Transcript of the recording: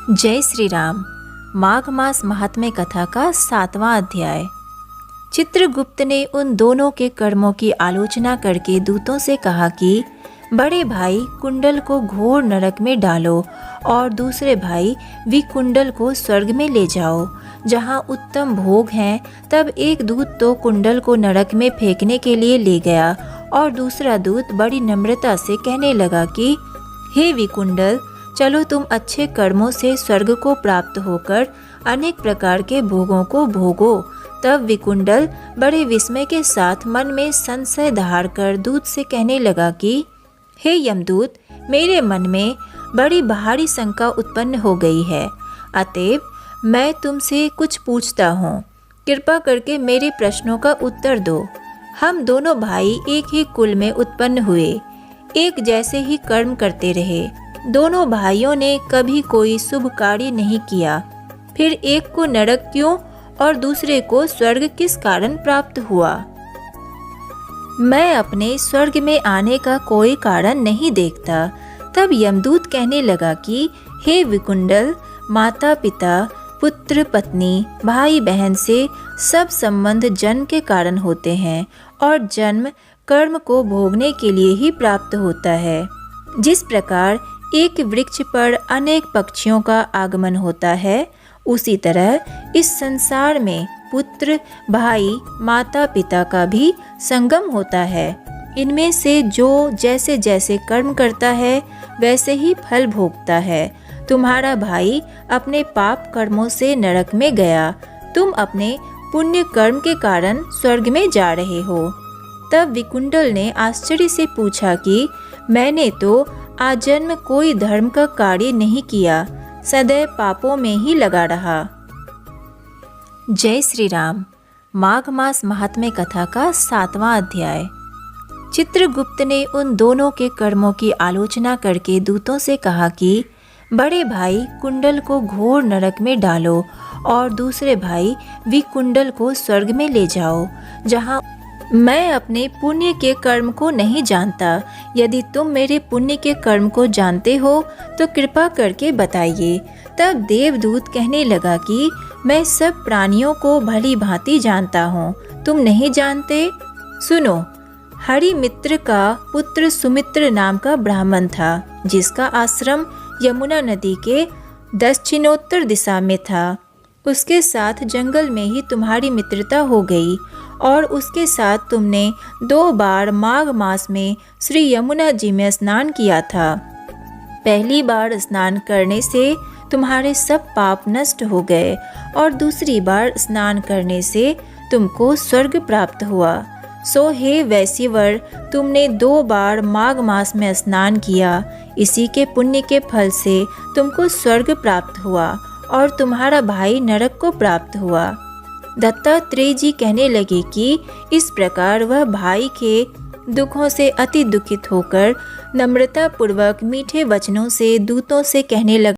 जय श्री राम। माघ मास महात्म्य कथा का 7वां अध्याय। चित्रगुप्त ने उन दोनों के कर्मों की आलोचना करके दूतों से कहा कि बड़े भाई कुंडल को घोर नरक में डालो और दूसरे भाई विकुंडल को स्वर्ग में ले जाओ, जहाँ उत्तम भोग हैं। तब एक दूत तो कुंडल को नरक में फेंकने के लिए ले गया और दूसरा दूत बड़ी नम्रता से कहने लगा कि हे विकुंडल, चलो तुम अच्छे कर्मों से स्वर्ग को प्राप्त होकर अनेक प्रकार के भोगों को भोगो। तब विकुंडल बड़े विस्मय के साथ मन में संशय धार कर दूत से कहने लगा कि हे यमदूत, मेरे मन में बड़ी भारी शंका उत्पन्न हो गई है, अतएव मैं तुमसे कुछ पूछता हूँ। कृपा करके मेरे प्रश्नों का उत्तर दो। हम दोनों भाई एक ही कुल में उत्पन्न हुए, एक जैसे ही कर्म करते रहे। दोनों भाइयों ने कभी कोई शुभ कार्य नहीं किया, फिर एक को नरक क्यों और दूसरे को स्वर्ग किस कारण प्राप्त हुआ? मैं अपने स्वर्ग में आने का कोई कारण नहीं देखता। तब यमदूत कहने लगा कि हे विकुंडल, माता पिता, पुत्र पत्नी, भाई बहन से सब संबंध जन्म के कारण होते हैं और जन्म कर्म को भोगने के लिए ही प्राप्त होता है। जिस प्रकार एक वृक्ष पर अनेक पक्षियों का आगमन होता है, उसी तरह इस संसार में पुत्र, भाई, माता पिता का भी संगम होता है। इनमें से जो जैसे जैसे कर्म करता है वैसे ही फल भोगता है। तुम्हारा भाई अपने पाप कर्मों से नरक में गया, तुम अपने पुण्य कर्म के कारण स्वर्ग में जा रहे हो। तब विकुंडल ने आश्चर्य से पूछा कि मैंने तो आजन्म कोई धर्म का कार्य नहीं किया, सदैव पापों में ही लगा रहा। जय श्री राम। माघ मास महात्म्य कथा का 7वां अध्याय। चित्रगुप्त ने उन दोनों के कर्मों की आलोचना करके दूतों से कहा कि बड़े भाई कुंडल को घोर नरक में डालो और दूसरे भाई विकुंडल को स्वर्ग में ले जाओ, जहाँ मैं अपने पुण्य के कर्म को नहीं जानता। यदि तुम मेरे पुण्य के कर्म को जानते हो तो कृपा करके बताइए। तब देवदूत कहने लगा कि मैं सब प्राणियों को भली भांति जानता हूँ, तुम नहीं जानते? सुनो, हरिमित्र का पुत्र सुमित्र नाम का ब्राह्मण था, जिसका आश्रम यमुना नदी के दक्षिणोत्तर दिशा में था। उसके साथ जंगल में ही तुम्हारी मित्रता हो गई और उसके साथ तुमने 2 बार माघ मास में श्री यमुना जी में स्नान किया था। पहली बार स्नान करने से तुम्हारे सब पाप नष्ट हो गए और दूसरी बार स्नान करने से तुमको स्वर्ग प्राप्त हुआ। सो हे वैश्यवर, तुमने 2 बार माघ मास में स्नान किया, इसी के पुण्य के फल से तुमको स्वर्ग प्राप्त हुआ और तुम्हारा भाई नरक को प्राप्त हुआ। दत्तात्रेय जी कहने लगे कि इस प्रकार वह भाई के दुखों से अति दुखित होकर नम्रता पूर्वक मीठे वचनों से दूतों से कहने लगा